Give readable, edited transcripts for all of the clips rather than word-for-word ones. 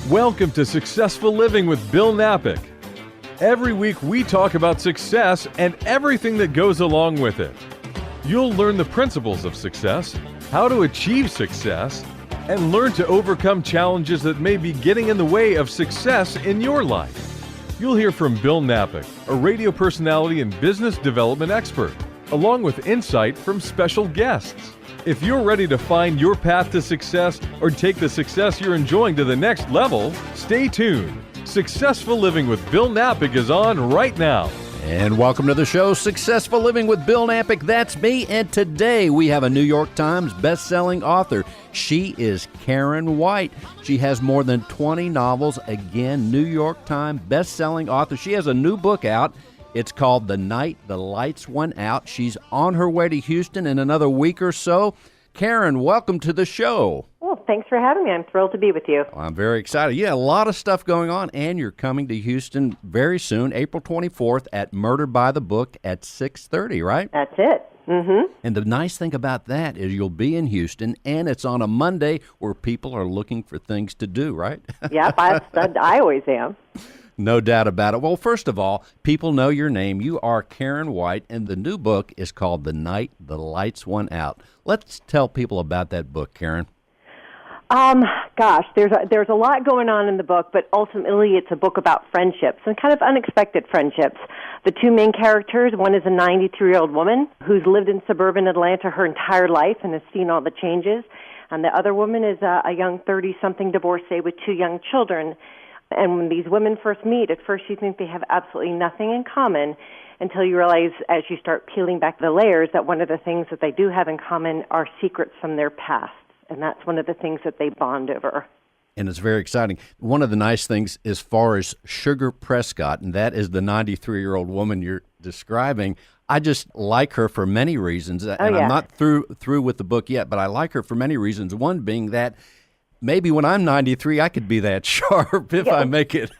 Welcome to Successful Living with Bill Knapik. Every week we talk about success and everything that goes along with it. You'll learn the principles of success, how to achieve success, and learn to overcome challenges that may be getting in the way of success in your life. You'll hear from Bill Knapik, a radio personality and business development expert, along with insight from special guests. If you're ready to find your path to success or take the success you're enjoying to the next level, stay tuned. Successful Living with Bill Knapik is on right now. And welcome to the show, Successful Living with Bill Knapik. That's me, and today we have a New York Times bestselling author. She is Karen White. She has more than 20 novels. Again, New York Times bestselling author. She has a new book out. It's called The Night the Lights Went Out. She's on her way to Houston in another week or so. Karen, welcome to the show. Well, thanks for having me. I'm thrilled to be with you. I'm very excited. Yeah, a lot of stuff going on, and you're coming to Houston very soon, April 24th at Murder by the Book at 6:30, right? That's it. Mm-hmm. And the nice thing about that is you'll be in Houston, and it's on a Monday where people are looking for things to do, right? Yep, I always am. No doubt about it. Well, first of all, people know your name. You are Karen White, and the new book is called The Night the Lights Went Out. Let's tell people about that book, Karen. Gosh, there's a lot going on in the book, but ultimately it's a book about friendships and kind of unexpected friendships. The two main characters, one is a 93-year-old woman who's lived in suburban Atlanta her entire life and has seen all the changes, and the other woman is a young 30-something divorcee with two young children. And when these women first meet, at first you think they have absolutely nothing in common until you realize, as you start peeling back the layers, that one of the things that they do have in common are secrets from their past. And that's one of the things that they bond over. And it's very exciting. One of the nice things as far as Sugar Prescott, and that is the 93-year-old woman you're describing, I just like her for many reasons. And I'm not through with the book yet, but I like her for many reasons. One being that maybe when I'm 93, I could be that sharp if I make it.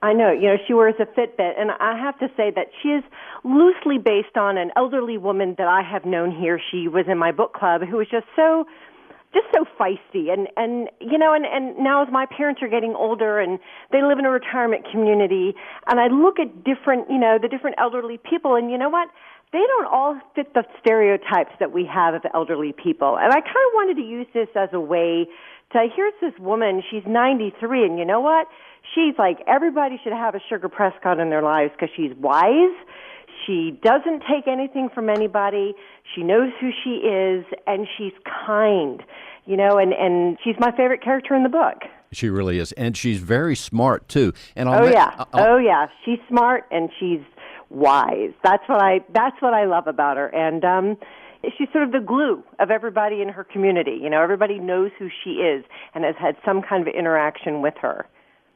I know. She wears a Fitbit, and I have to say that she is loosely based on an elderly woman that I have known here. She was in my book club who was just so feisty. And now as my parents are getting older and they live in a retirement community, and I look at different, the different elderly people, and you know what? They don't all fit the stereotypes that we have of elderly people. And I kind of wanted to use this as a way to, here's this woman, she's 93, and you know what? She's like, everybody should have a Sugar Prescott in their lives because she's wise, she doesn't take anything from anybody, she knows who she is, and she's kind, and she's my favorite character in the book. She really is, and she's very smart, too. And she's smart, and she's wise. That's what I love about her, and she's sort of the glue of everybody in her community. Everybody knows who she is and has had some kind of interaction with her.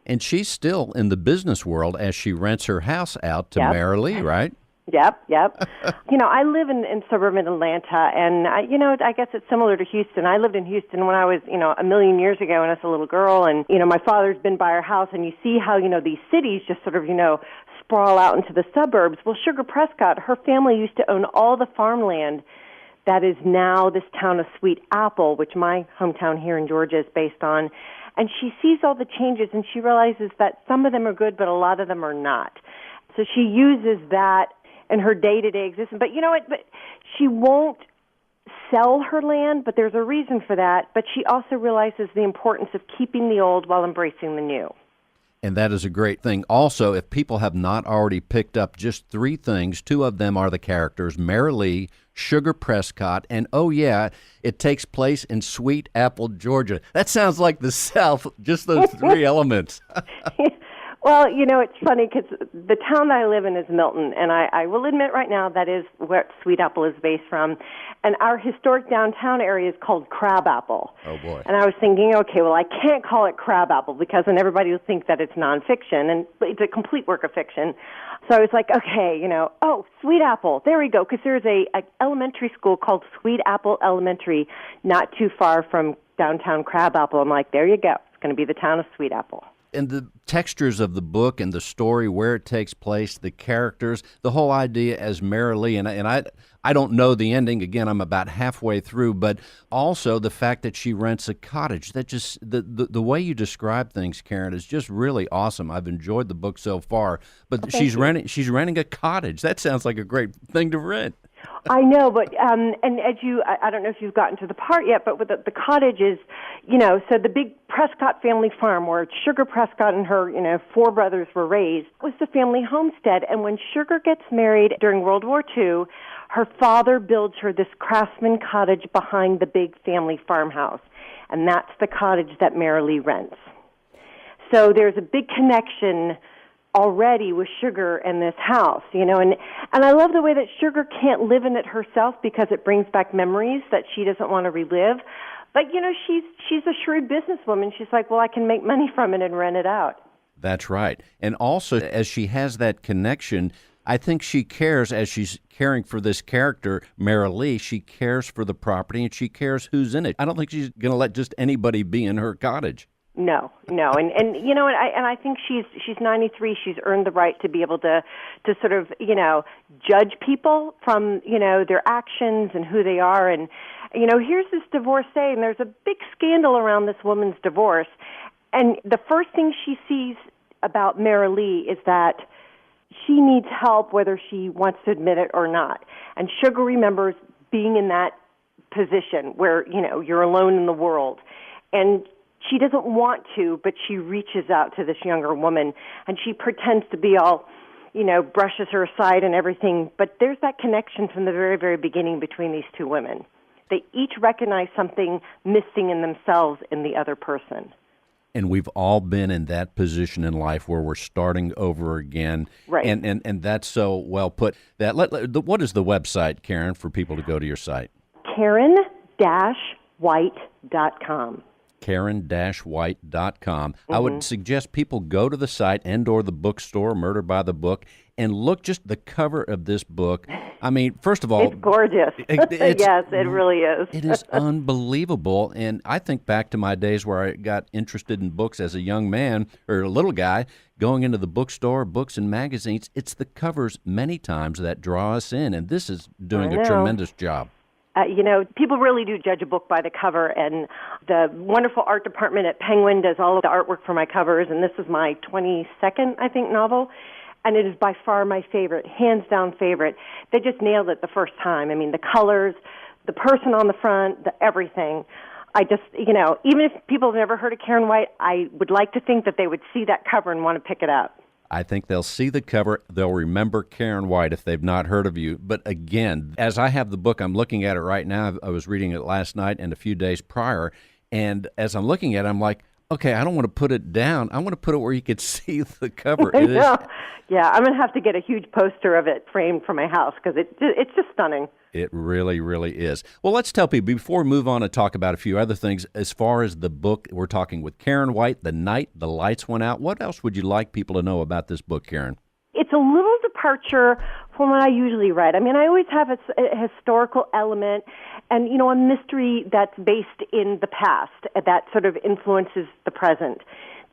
And she's still in the business world as she rents her house out to Mary Lee, right? Yep. I live in suburban Atlanta, and I guess it's similar to Houston. I lived in Houston when I was, a million years ago, and I was a little girl, and my father's been by our house, and you see how these cities just sort of sprawl out into the suburbs. Well, Sugar Prescott, her family used to own all the farmland that is now this town of Sweet Apple, which my hometown here in Georgia is based on. And she sees all the changes, and she realizes that some of them are good, but a lot of them are not. So she uses that in her day-to-day existence. But you know what? But she won't sell her land, but there's a reason for that. But she also realizes the importance of keeping the old while embracing the new. And that is a great thing. Also, if people have not already picked up just three things, two of them are the characters, Mary Lee, Sugar Prescott, and it takes place in Sweet Apple, Georgia. That sounds like the South, just those three elements. Well, it's funny because the town that I live in is Milton, and I will admit right now that is where Sweet Apple is based from. And our historic downtown area is called Crabapple. Oh, boy. And I was thinking, okay, well, I can't call it Crabapple because then everybody will think that it's nonfiction, and it's a complete work of fiction. So I was like, okay, Sweet Apple, there we go, because there's a elementary school called Sweet Apple Elementary not too far from downtown Crabapple. I'm like, there you go. It's going to be the town of Sweet Apple. And the textures of the book and the story, where it takes place, the characters, the whole idea as Mary Lee, and I don't know the ending. Again, I'm about halfway through, but also the fact that she rents a cottage. That just the way you describe things, Karen, is just really awesome. I've enjoyed the book so far. But she's renting a cottage. That sounds like a great thing to rent. I know, but and as I don't know if you've gotten to the part yet, but with the cottage is, so the big Prescott family farm where Sugar Prescott and her, 4 brothers were raised was the family homestead. And when Sugar gets married during World War II, her father builds her this craftsman cottage behind the big family farmhouse, and that's the cottage that Mary Lee rents. So there's a big connection already with Sugar and this house, and I love the way that Sugar can't live in it herself because it brings back memories that she doesn't want to relive. But, she's a shrewd businesswoman. She's like, well, I can make money from it and rent it out. That's right. And also, as she has that connection, I think she cares, as she's caring for this character, Mary Lee, she cares for the property and she cares who's in it. I don't think she's going to let just anybody be in her cottage. No, and I think she's 93. She's earned the right to be able to sort of judge people from their actions and who they are. And here's this divorcee, and there's a big scandal around this woman's divorce. And the first thing she sees about Mary Lee is that she needs help, whether she wants to admit it or not. And Sugar remembers being in that position where you're alone in the world, and she doesn't want to, but she reaches out to this younger woman, and she pretends to be all, brushes her aside and everything. But there's that connection from the very, very beginning between these two women. They each recognize something missing in themselves in the other person. And we've all been in that position in life where we're starting over again. Right. And that's so well put. What is the website, Karen, for people to go to your site? Karen-White.com. Karen-White.com. I would suggest people go to the site and/or the bookstore, Murder by the Book, and look just the cover of this book. I mean, first of all, it's gorgeous. Yes, it really is. It is unbelievable. And I think back to my days where I got interested in books as a young man or a little guy, going into the bookstore, books and magazines. It's the covers many times that draw us in, and this is doing a tremendous job. People really do judge a book by the cover, and the wonderful art department at Penguin does all of the artwork for my covers, and this is my 22nd, I think, novel, and it is by far my favorite, hands down favorite. They just nailed it the first time. I mean, the colors, the person on the front, the everything. I just, even if people have never heard of Karen White, I would like to think that they would see that cover and want to pick it up. I think they'll see the cover. They'll remember Karen White if they've not heard of you. But again, as I have the book, I'm looking at it right now. I was reading it last night and a few days prior. And as I'm looking at it, I'm like, okay, I don't want to put it down. I want to put it where you could see the cover. Yeah, I'm going to have to get a huge poster of it framed for my house because it's just stunning. It really, really is. Well, let's tell people, before we move on and talk about a few other things, as far as the book, we're talking with Karen White, The Night the Lights Went Out. What else would you like people to know about this book, Karen? It's a little departure from what I usually write. I mean, I always have a historical element and, a mystery that's based in the past that sort of influences the present.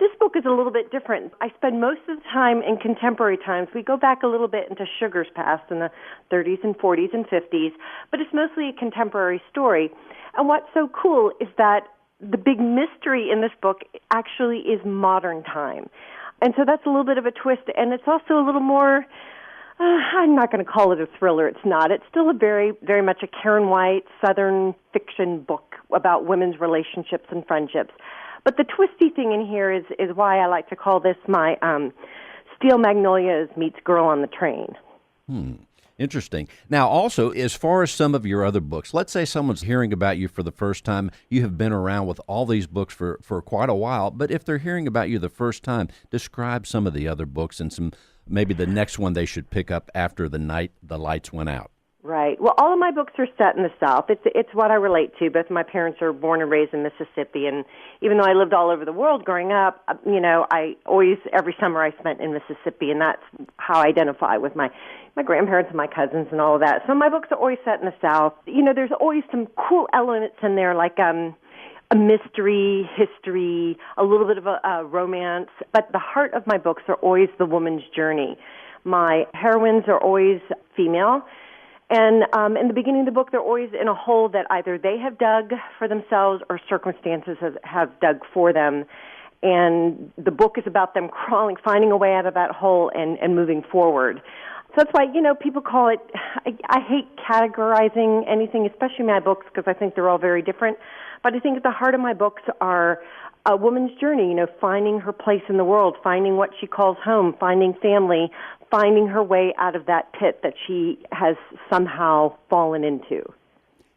This book is a little bit different. I spend most of the time in contemporary times. We go back a little bit into Sugar's past in the 30s and 40s and 50s, but it's mostly a contemporary story. And what's so cool is that the big mystery in this book actually is modern time. And so that's a little bit of a twist, and it's also a little more, I'm not going to call it a thriller. It's not. It's still a very, very much a Karen White Southern fiction book about women's relationships and friendships. But the twisty thing in here is why I like to call this my Steel Magnolias meets Girl on the Train. Interesting. Now, also, as far as some of your other books, let's say someone's hearing about you for the first time. You have been around with all these books for quite a while, but if they're hearing about you the first time, describe some of the other books and maybe the next one they should pick up after The Night the Lights Went Out. Right. Well, all of my books are set in the South. It's what I relate to. Both my parents are born and raised in Mississippi, and even though I lived all over the world growing up, I always, every summer I spent in Mississippi, and that's how I identify with my grandparents and my cousins and all of that. So my books are always set in the South. There's always some cool elements in there, like a mystery, history, a little bit of a romance. But the heart of my books are always the woman's journey. My heroines are always female. And in the beginning of the book, they're always in a hole that either they have dug for themselves or circumstances have dug for them. And the book is about them crawling, finding a way out of that hole and moving forward. So that's why, people call it, I hate categorizing anything, especially my books, because I think they're all very different. But I think at the heart of my books are a woman's journey, finding her place in the world, finding what she calls home, finding family, finding her way out of that pit that she has somehow fallen into.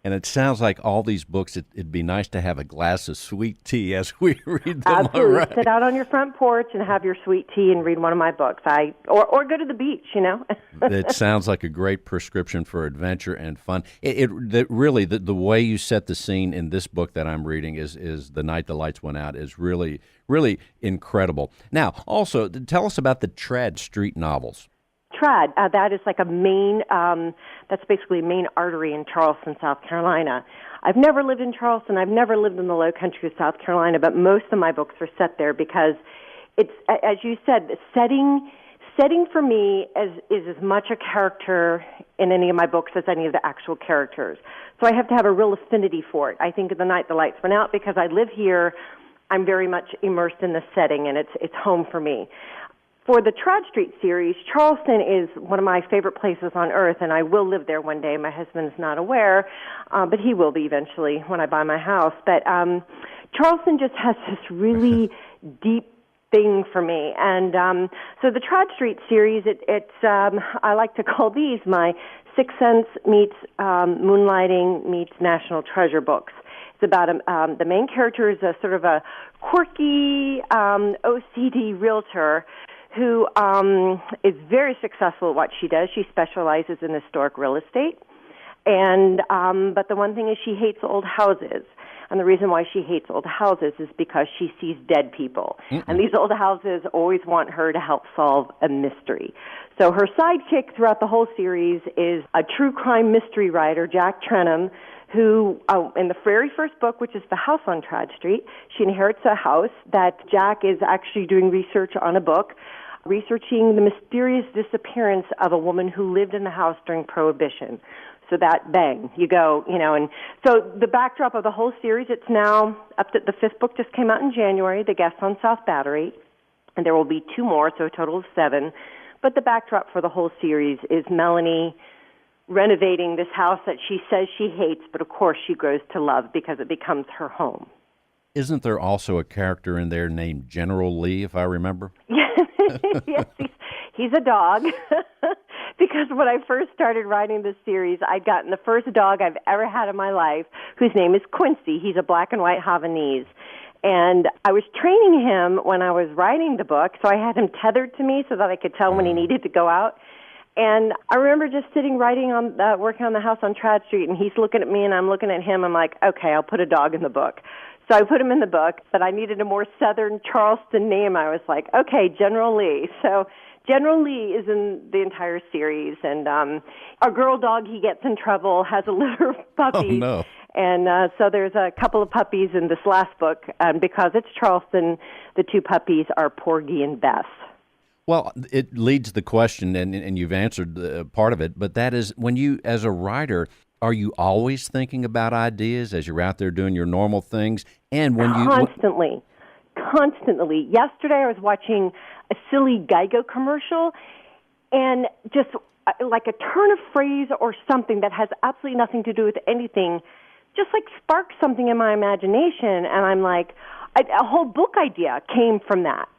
And it sounds like all these books, it'd be nice to have a glass of sweet tea as we read them. Absolutely. All right. Sit out on your front porch and have your sweet tea and read one of my books. Or go to the beach, It sounds like a great prescription for adventure and fun. Really, the way you set the scene in this book that I'm reading is The Night the Lights Went Out is really, really incredible. Now, also, tell us about the Trad Street novels. Trad, that is like a main, that's basically a main artery in Charleston, South Carolina. I've never lived in Charleston. I've never lived in the Low Country of South Carolina, but most of my books are set there because it's, as you said, setting for me is as much a character in any of my books as any of the actual characters. So I have to have a real affinity for it. I think of The Night the Lights Went Out because I live here. I'm very much immersed in the setting, and it's home for me. For the Trad Street series, Charleston is one of my favorite places on earth, and I will live there one day. My husband is not aware, but he will be eventually when I buy my house. But Charleston just has this really deep thing for me. And so the Trad Street series, it's I like to call these my Sixth Sense meets Moonlighting meets National Treasure books. It's about the main character is a sort of a quirky OCD realtor who is very successful at what she does. She specializes in historic real estate. And but the one thing is she hates old houses. And the reason why she hates old houses is because she sees dead people. And these old houses always want her to help solve a mystery. So her sidekick throughout the whole series is a true crime mystery writer, Jack Trenum, who, in the very first book, which is The House on Trad Street, she inherits a house that Jack is actually doing research on a book, researching the mysterious disappearance of a woman who lived in the house during Prohibition. So that, bang, you go, and so the backdrop of the whole series, it's now up to the fifth book just came out in January, The Guest on South Battery, and there will be 2 more, so a total of 7. But the backdrop for the whole series is Melanie renovating this house that she says she hates, but of course she grows to love because it becomes her home. Isn't there also a character in there named General Lee, if I remember? Yes, he's a dog. Because when I first started writing this series, I'd gotten the first dog I've ever had in my life, whose name is Quincy. He's a black and white Havanese. And I was training him when I was writing the book, so I had him tethered to me so that I could tell when he needed to go out. And I remember just sitting working on the house on Trad Street, and he's looking at me and I'm looking at him. I'm like, okay, I'll put a dog in the book. So I put him in the book, but I needed a more Southern Charleston name. I was like, okay, General Lee. So General Lee is in the entire series, and our girl dog, he gets in trouble, has a litter of puppies. Oh, no. And so there's a couple of puppies in this last book. Because it's Charleston, the 2 puppies are Porgy and Bess. Well, it leads the question, and you've answered part of it, but that is, when you, as a writer, are you always thinking about ideas as you're out there doing your normal things? And when Constantly. Yesterday I was watching a silly Geico commercial, and just like a turn of phrase or something that has absolutely nothing to do with anything just like sparked something in my imagination, and I'm like, a whole book idea came from that,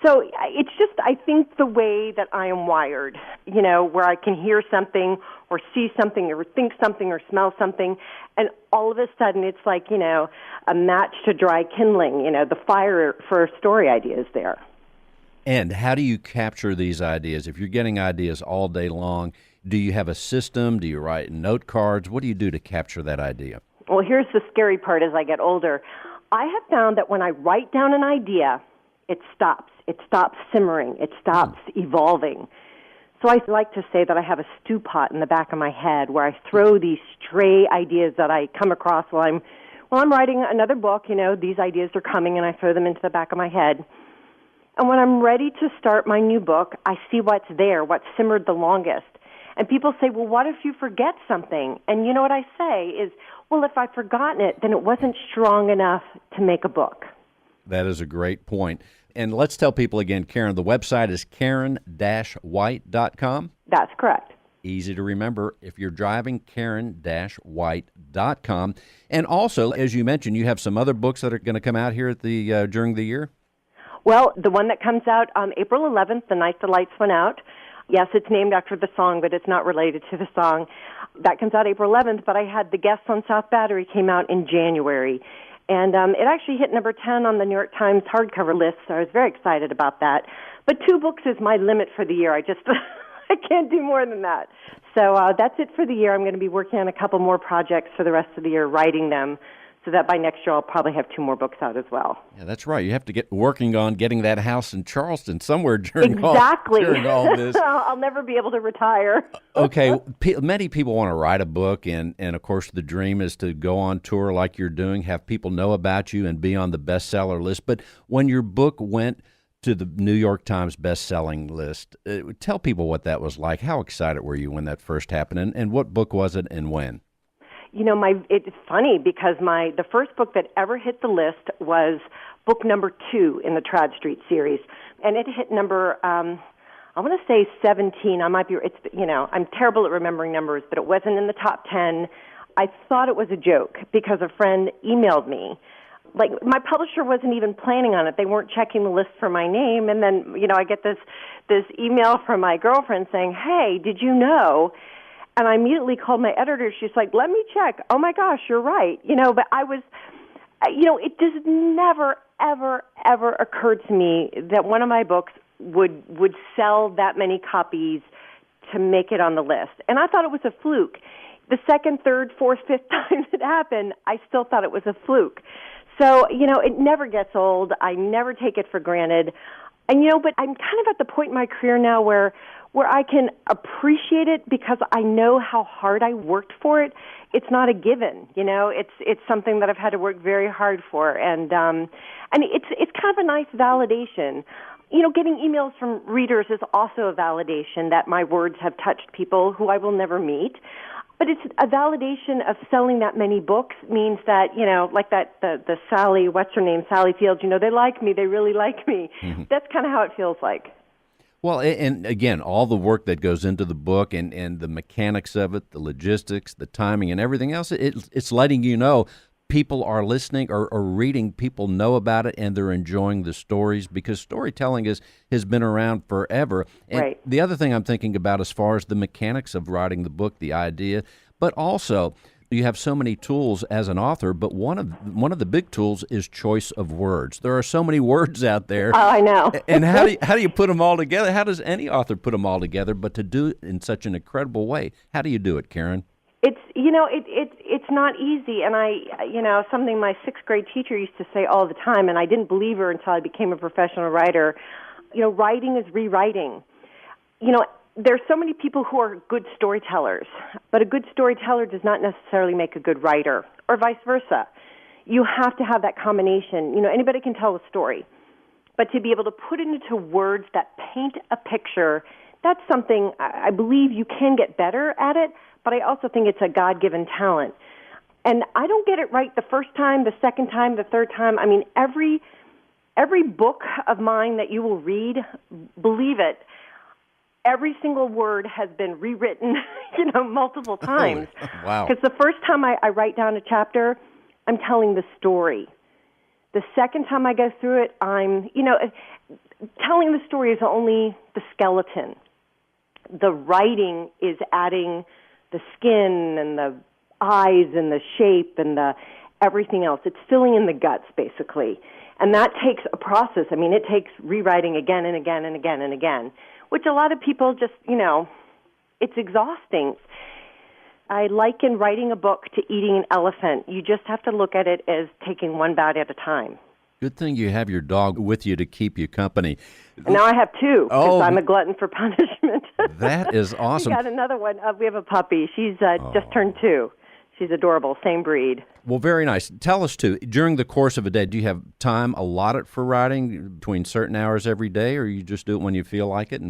So it's just, I think, the way that I am wired, where I can hear something or see something or think something or smell something, and all of a sudden it's like, a match to dry kindling, the fire for a story idea is there. And how do you capture these ideas? If you're getting ideas all day long, do you have a system? Do you write note cards? What do you do to capture that idea? Well, here's the scary part as I get older. I have found that when I write down an idea, it stops. It stops simmering. It stops evolving. So I like to say that I have a stew pot in the back of my head where I throw these stray ideas that I come across while I'm Well, I'm writing another book, these ideas are coming and I throw them into the back of my head. And when I'm ready to start my new book, I see what's there, what's simmered the longest. And people say, well, what if you forget something? And you know what I say is, well, if I've forgotten it, then it wasn't strong enough to make a book. That is a great point. And let's tell people again, Karen, the website is karen-white.com. That's correct. Easy to remember if you're driving, karen-white.com. And also, as you mentioned, you have some other books that are going to come out here at the during the year? Well, the one that comes out on April 11th, The Night the Lights Went Out. Yes, it's named after the song, but it's not related to the song. That comes out April 11th, but I had The Guests on South Battery came out in January. And it actually hit number 10 on the New York Times hardcover list, so I was very excited about that. But 2 books is my limit for the year. I can't do more than that. So that's it for the year. I'm going to be working on a couple more projects for the rest of the year, writing them, so that by next year I'll probably have 2 more books out as well. Yeah, that's right. You have to get working on getting that house in Charleston somewhere during exactly. during all this. I'll never be able to retire. Okay, many people want to write a book, and of course the dream is to go on tour like you're doing, have people know about you, and be on the bestseller list. But when your book went to the New York Times bestselling list, tell people what that was like. How excited were you when that first happened, and what book was it and when? It's funny because the first book that ever hit the list was book number 2 in the Trad Street series, and it hit number I want to say 17. I'm terrible at remembering numbers, but it wasn't in the top 10. I thought it was a joke because a friend emailed me. Like, my publisher wasn't even planning on it. They weren't checking the list for my name, and then I get this email from my girlfriend saying, "Hey, did you know?" And I immediately called my editor. She's like, "Let me check." Oh, my gosh, you're right. But I was, it just never, ever, ever occurred to me that one of my books would sell that many copies to make it on the list. And I thought it was a fluke. The second, third, fourth, fifth time it happened, I still thought it was a fluke. So, it never gets old. I never take it for granted. And, but I'm kind of at the point in my career now where I can appreciate it because I know how hard I worked for it. It's not a given, It's something that I've had to work very hard for, and it's kind of a nice validation. Getting emails from readers is also a validation that my words have touched people who I will never meet. But it's a validation of selling that many books means that, like the Sally, what's her name, Sally Fields, they like me, they really like me. Mm-hmm. That's kind of how it feels like. Well, and again, all the work that goes into the book and the mechanics of it, the logistics, the timing, and everything else, it's letting you know people are listening or reading, people know about it, and they're enjoying the stories because storytelling has been around forever. And right. The other thing I'm thinking about as far as the mechanics of writing the book, the idea, but also you have so many tools as an author, but one of the big tools is choice of words. There are so many words out there. Oh, I know. And how do you put them all together? How does any author put them all together? But to do it in such an incredible way, how do you do it, Karen? It's not easy, and something my 6th grade teacher used to say all the time, and I didn't believe her until I became a professional writer. Writing is rewriting. There's so many people who are good storytellers, but a good storyteller does not necessarily make a good writer, or vice versa. You have to have that combination. Anybody can tell a story, but to be able to put it into words that paint a picture, that's something I believe you can get better at it, but I also think it's a God-given talent. And I don't get it right the first time, the second time, the third time. I mean, every book of mine that you will read, believe it, every single word has been rewritten, multiple times. Wow. Because the first time I write down a chapter, I'm telling the story. The second time I go through it, I'm, telling the story is only the skeleton. The writing is adding the skin and the eyes and the shape and the everything else. It's filling in the guts, basically. And that takes a process. I mean, it takes rewriting again and again and again and again, which a lot of people just, it's exhausting. I liken writing a book to eating an elephant. You just have to look at it as taking one bite at a time. Good thing you have your dog with you to keep you company. Now I have 2 because I'm a glutton for punishment. That is awesome. We got another one. We have a puppy. She's just turned 2. She's adorable. Same breed. Well, very nice. Tell us, too, during the course of a day, do you have time allotted for writing between certain hours every day, or you just do it when you feel like it?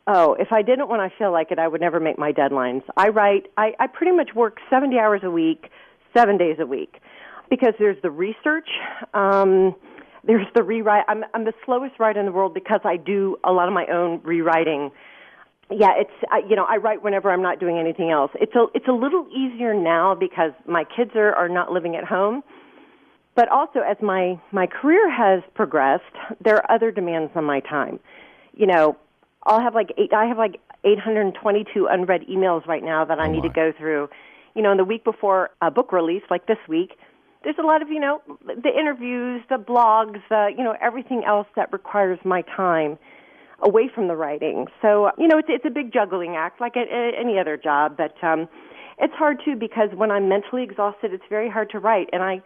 Oh, if I didn't when I feel like it, I would never make my deadlines. I pretty much work 70 hours a week, 7 days a week, because there's the research, there's the rewrite. I'm the slowest writer in the world because I do a lot of my own rewriting. Yeah, I write whenever I'm not doing anything else. It's a little easier now because my kids are not living at home. But also, as my career has progressed, there are other demands on my time. I have like 822 unread emails right now that I need to go through. In the week before a book release, like this week, there's a lot of, the interviews, the blogs, everything else that requires my time away from the writing. So, it's a big juggling act like at any other job, but it's hard too because when I'm mentally exhausted, it's very hard to write. And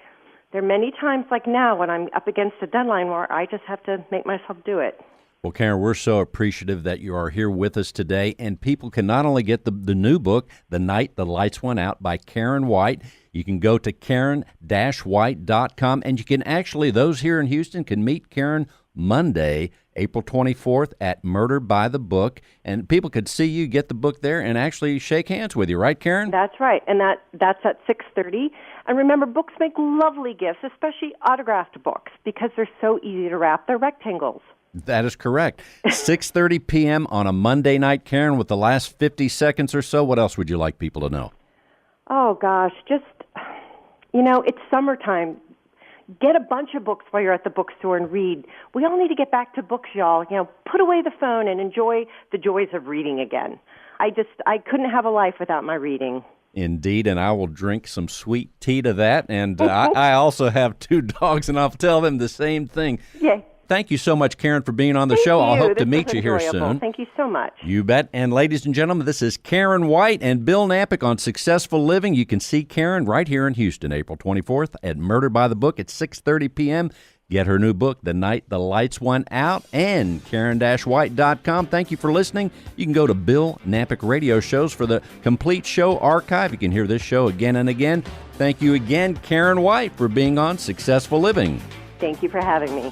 there are many times like now when I'm up against a deadline where I just have to make myself do it. Well, Karen, we're so appreciative that you are here with us today, and people can not only get the new book, The Night the Lights Went Out by Karen White. You can go to Karen-White.com, and you can actually, those here in Houston can meet Karen Monday, April 24th at Murder by the Book, and people could see you, get the book there, and actually shake hands with you, right, Karen? That's right, and that's at 6:30. And remember, books make lovely gifts, especially autographed books, because they're so easy to wrap. They're rectangles. That is correct. 6:30 p.m. on a Monday night, Karen, with the last 50 seconds or so. What else would you like people to know? Oh, gosh, just, it's summertime. Get a bunch of books while you're at the bookstore and read. We all need to get back to books, y'all. Put away the phone and enjoy the joys of reading again. I couldn't have a life without my reading. Indeed, and I will drink some sweet tea to that. And I also have 2 dogs, and I'll tell them the same thing. Yeah. Thank you so much, Karen, for being on the show. I'll hope to meet you here soon. Thank you so much. You bet. And ladies and gentlemen, this is Karen White and Bill Knapik on Successful Living. You can see Karen right here in Houston, April 24th at Murder by the Book at 6:30 p.m. Get her new book, The Night the Lights Went Out, and Karen-White.com. Thank you for listening. You can go to Bill Knapik Radio Shows for the complete show archive. You can hear this show again and again. Thank you again, Karen White, for being on Successful Living. Thank you for having me.